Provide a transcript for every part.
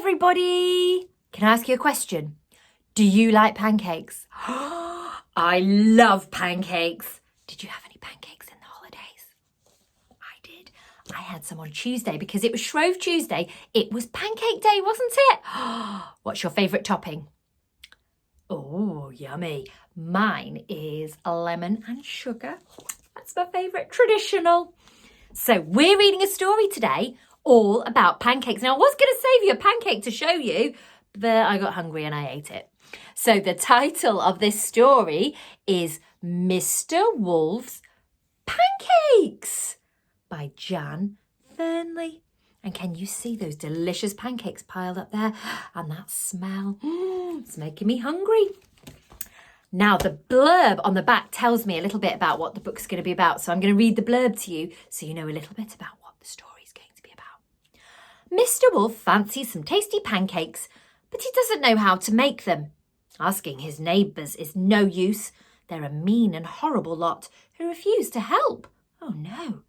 everybody! Can I ask you a question? Do you like pancakes? I love pancakes. Did you have any pancakes in the holidays? I did. I had some on Tuesday because it was Shrove Tuesday. It was pancake day, wasn't it? What's your favourite topping? Oh, yummy. Mine is lemon and sugar. That's my favourite, traditional. So we're reading a story today all about pancakes. Now, I was going to save you a pancake to show you, but I got hungry and I ate it. So the title of this story is Mr. Wolf's Pancakes by Jan Fearnley. And can you see those delicious pancakes piled up there? And that smell, it's making me hungry. Now, the blurb on the back tells me a little bit about what the book's going to be about. So I'm going to read the blurb to you so you know a little bit about what the story is going to be about. Mr. Wolf fancies some tasty pancakes, but he doesn't know how to make them. Asking his neighbours is no use. They're a mean and horrible lot who refuse to help. Oh no.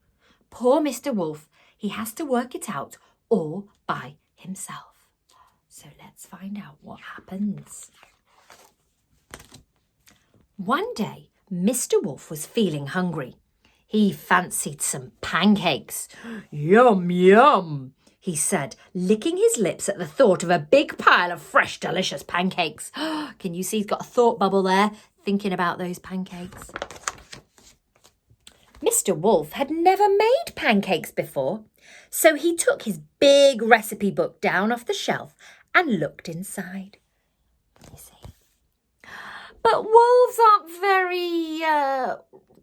Poor Mr. Wolf. He has to work it out all by himself. So let's find out what happens. One day, Mr. Wolf was feeling hungry. He fancied some pancakes. Yum, yum, he said, licking his lips at the thought of a big pile of fresh, delicious pancakes. Can you see he's got a thought bubble there, thinking about those pancakes? Mr. Wolf had never made pancakes before, so he took his big recipe book down off the shelf and looked inside. You see? But wolves aren't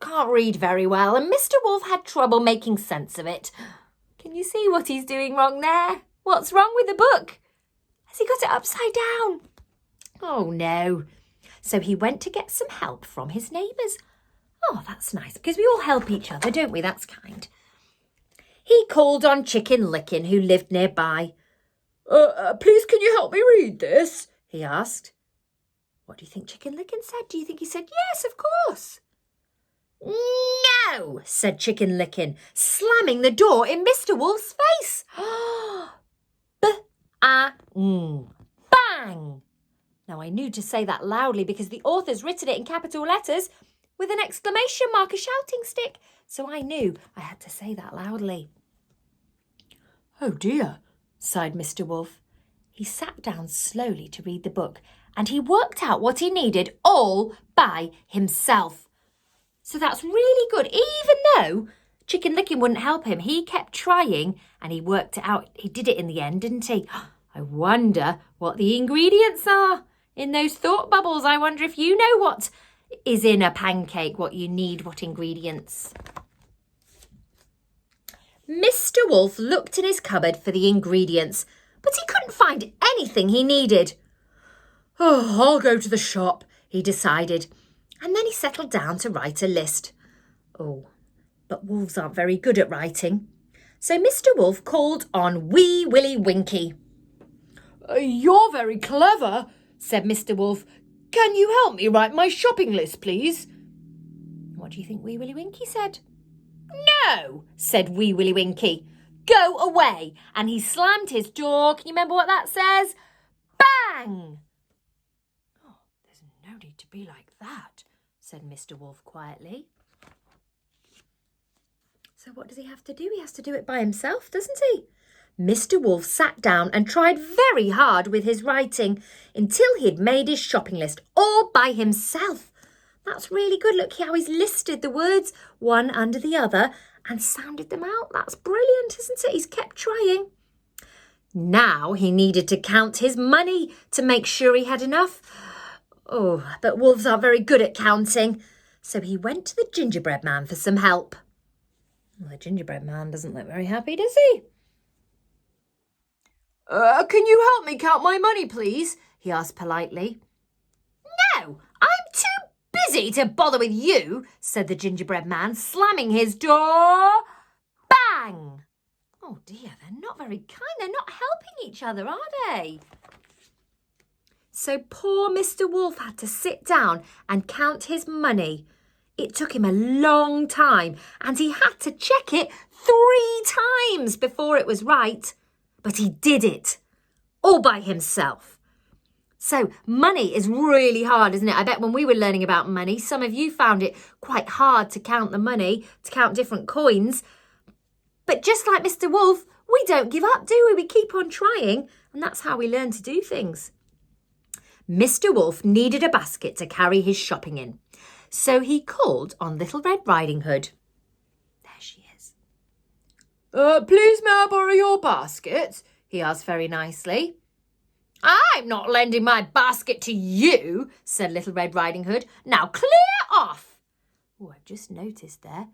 can't read very well, and Mr. Wolf had trouble making sense of it. Can you see what he's doing wrong there? What's wrong with the book? Has he got it upside down? Oh, no. So he went to get some help from his neighbours. Oh, that's nice, because we all help each other, don't we? That's kind. He called on Chicken Licken, who lived nearby. Please, can you help me read this? He asked. What do you think Chicken Licken said? Do you think he said, yes, of course? No, said Chicken Licken, slamming the door in Mr. Wolf's face. Bang! Now, I knew to say that loudly because the author's written it in capital letters with an exclamation mark, a shouting stick. So I knew I had to say that loudly. Oh dear, sighed Mr. Wolf. He sat down slowly to read the book and he worked out what he needed all by himself. So that's really good. Even though Chicken Licken wouldn't help him, he kept trying and he worked it out. He did it in the end, didn't he? I wonder what the ingredients are in those thought bubbles. I wonder if you know what is in a pancake, what you need, what ingredients. Mr. Wolf looked in his cupboard for the ingredients, but he couldn't find anything he needed. Oh, I'll go to the shop, he decided, and then he settled down to write a list. Oh, but wolves aren't very good at writing. So Mr. Wolf called on Wee Willie Winkie. You're very clever, said Mr. Wolf. Can you help me write my shopping list, please? What do you think Wee Willie Winkie said? No, said Wee Willie Winkie. Go away. And he slammed his door. Can you remember what that says? Bang! Oh, there's no need to be like that, said Mr. Wolf quietly. So what does he have to do? He has to do it by himself, doesn't he? Mr. Wolf sat down and tried very hard with his writing until he'd made his shopping list all by himself. That's really good. Look how he's listed the words one under the other and sounded them out. That's brilliant, isn't it? He's kept trying. Now he needed to count his money to make sure he had enough. Oh, but wolves are very good at counting. So he went to the gingerbread man for some help. Well, the gingerbread man doesn't look very happy, does he? Can you help me count my money, please? He asked politely. No, I'm too busy to bother with you, said the gingerbread man, slamming his door. Bang! Oh dear, they're not very kind. They're not helping each other, are they? So poor Mr. Wolf had to sit down and count his money. It took him a long time and he had to check it 3 times before it was right. But he did it. all by himself. So money is really hard, isn't it? I bet when we were learning about money, some of you found it quite hard to count the money, to count different coins. But just like Mr. Wolf, we don't give up, do we? We keep on trying, and that's how we learn to do things. Mr. Wolf needed a basket to carry his shopping in, so he called on Little Red Riding Hood. There she is. Please may I borrow your basket? He asked very nicely. I'm not lending my basket to you, said Little Red Riding Hood. Now clear off. Oh, I've just noticed there.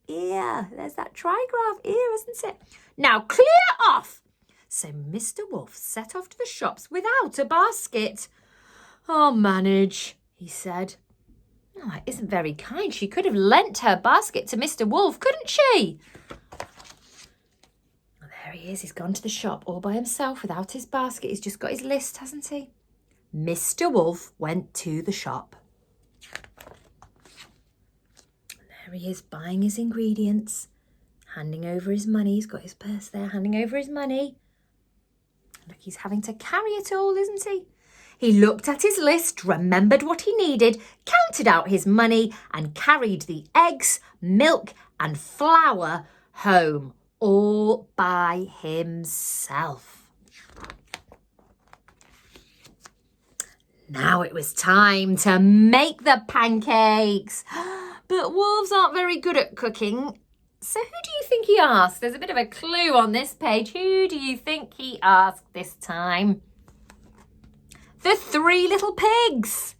Ear. There's that trigraph ear, isn't it? Now clear off. So Mr. Wolf set off to the shops without a basket. I'll manage, he said. Oh, that isn't very kind. She could have lent her basket to Mr. Wolf, couldn't she? There he is. He's gone to the shop all by himself without his basket. He's just got his list, hasn't he? Mr. Wolf went to the shop. There he is, buying his ingredients, handing over his money. He's got his purse there, handing over his money. Look, he's having to carry it all, isn't he? He looked at his list, remembered what he needed, counted out his money, and carried the eggs, milk, and flour home, all by himself. Now it was time to make the pancakes. But wolves aren't very good at cooking. So who do you think he asked? There's a bit of a clue on this page. Who do you think he asked this time? The three little pigs.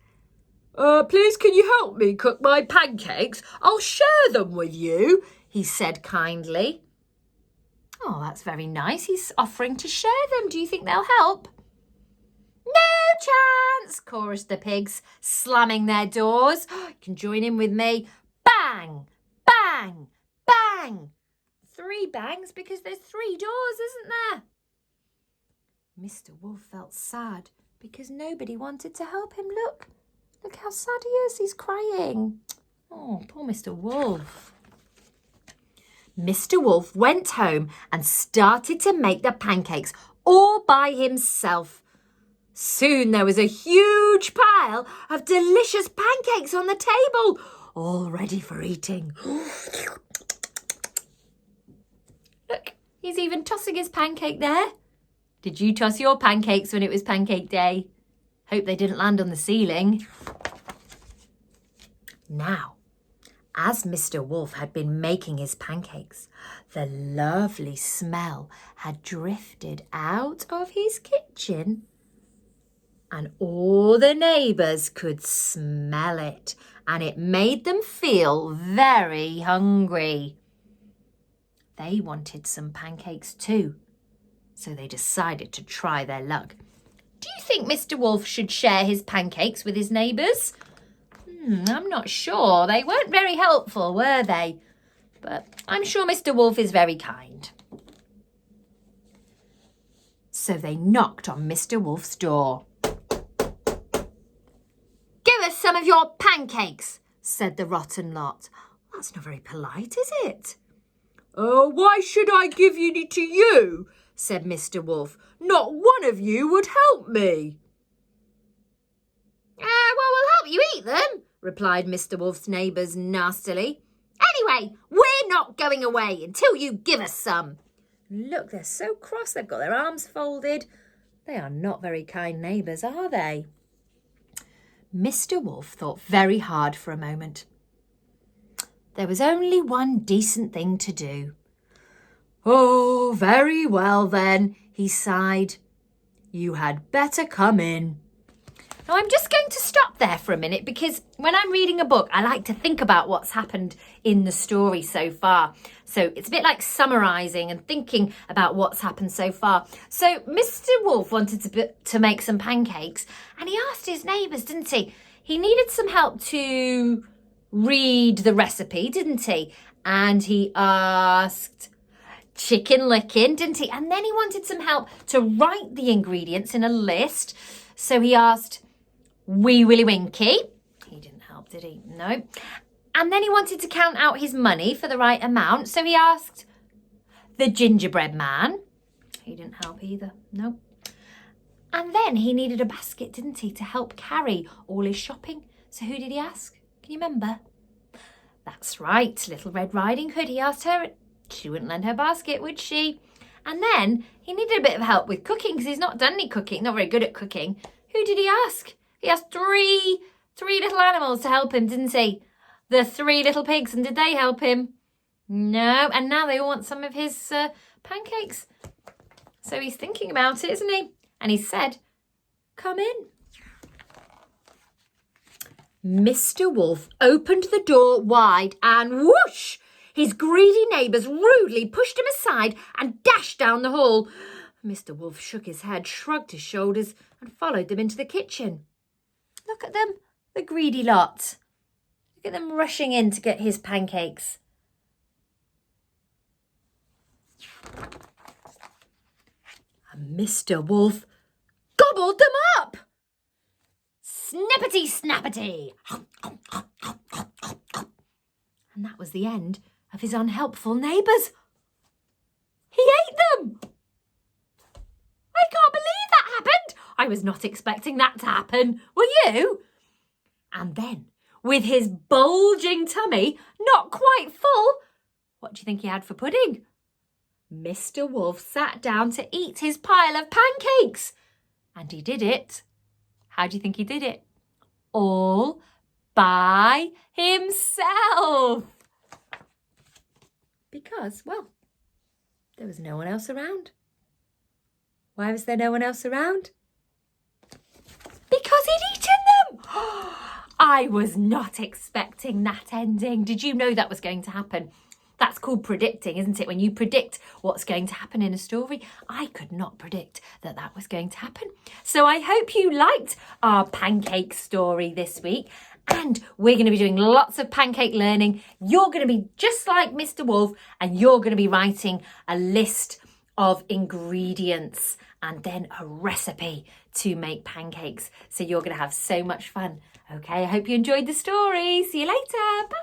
Please can you help me cook my pancakes? I'll share them with you, he said kindly. Oh, that's very nice. He's offering to share them. Do you think they'll help? No chance, chorused the pigs, slamming their doors. You can join in with me. Bang, bang, bang. 3 bangs because there's 3 doors, isn't there? Mr. Wolf felt sad because nobody wanted to help him. Look how sad he is. He's crying. Oh, poor Mr. Wolf. Mr. Wolf went home and started to make the pancakes all by himself. Soon there was a huge pile of delicious pancakes on the table, all ready for eating. Look, he's even tossing his pancake there. Did you toss your pancakes when it was pancake day? Hope they didn't land on the ceiling. Now, as Mr. Wolf had been making his pancakes, the lovely smell had drifted out of his kitchen, and all the neighbours could smell it, and it made them feel very hungry. They wanted some pancakes too, so they decided to try their luck. Do you think Mr. Wolf should share his pancakes with his neighbours? I'm not sure. They weren't very helpful, were they? But I'm sure Mr. Wolf is very kind. So they knocked on Mr. Wolf's door. Give us some of your pancakes, said the rotten lot. That's not very polite, is it? Why should I give any to you? Said Mr. Wolf. Not one of you would help me. Well, we'll help you eat them, replied Mr. Wolf's neighbours nastily. Anyway, we're not going away until you give us some. Look, they're so cross. They've got their arms folded. They are not very kind neighbours, are they? Mr. Wolf thought very hard for a moment. There was only one decent thing to do. Oh, very well then, he sighed. You had better come in. Now, I'm just going to stop there for a minute because when I'm reading a book, I like to think about what's happened in the story so far. So it's a bit like summarising and thinking about what's happened so far. So Mr. Wolf wanted to make some pancakes and he asked his neighbours, didn't he? He needed some help to read the recipe, didn't he? And he asked Chicken Licken, didn't he? And then he wanted some help to write the ingredients in a list. So he asked Wee Willie Winky. He didn't help, did he? No. And then he wanted to count out his money for the right amount. So he asked the Gingerbread Man. He didn't help either. Nope. And then he needed a basket, didn't he, to help carry all his shopping. So who did he ask? Can you remember? That's right, Little Red Riding Hood. He asked her. She wouldn't lend her basket, would she? And then he needed a bit of help with cooking because he's not done any cooking, not very good at cooking. Who did he ask? He asked three little animals to help him, didn't he? The 3 little pigs, and did they help him? No, and now they all want some of his pancakes. So he's thinking about it, isn't he? And he said, come in. Mr. Wolf opened the door wide and whoosh! His greedy neighbours rudely pushed him aside and dashed down the hall. Mr. Wolf shook his head, shrugged his shoulders and followed them into the kitchen. Look at them, the greedy lot. Look at them rushing in to get his pancakes. And Mr. Wolf gobbled them up. Snippety snappety. And that was the end of his unhelpful neighbours. He ate them. I can't believe that happened. I was not expecting that to happen. Were you? And then, with his bulging tummy not quite full, what do you think he had for pudding? Mr. Wolf sat down to eat his pile of pancakes. And he did it. How do you think he did it? All by himself. Because, well, there was no one else around. Why was there no one else around? Because he'd eaten them. I was not expecting that ending. Did you know that was going to happen? That's called predicting, isn't it? When you predict what's going to happen in a story. I could not predict that that was going to happen. So I hope you liked our pancake story this week. And we're going to be doing lots of pancake learning. You're going to be just like Mr. Wolf and you're going to be writing a list of ingredients and then a recipe to make pancakes. So you're going to have so much fun. Okay, I hope you enjoyed the story. See you later. Bye.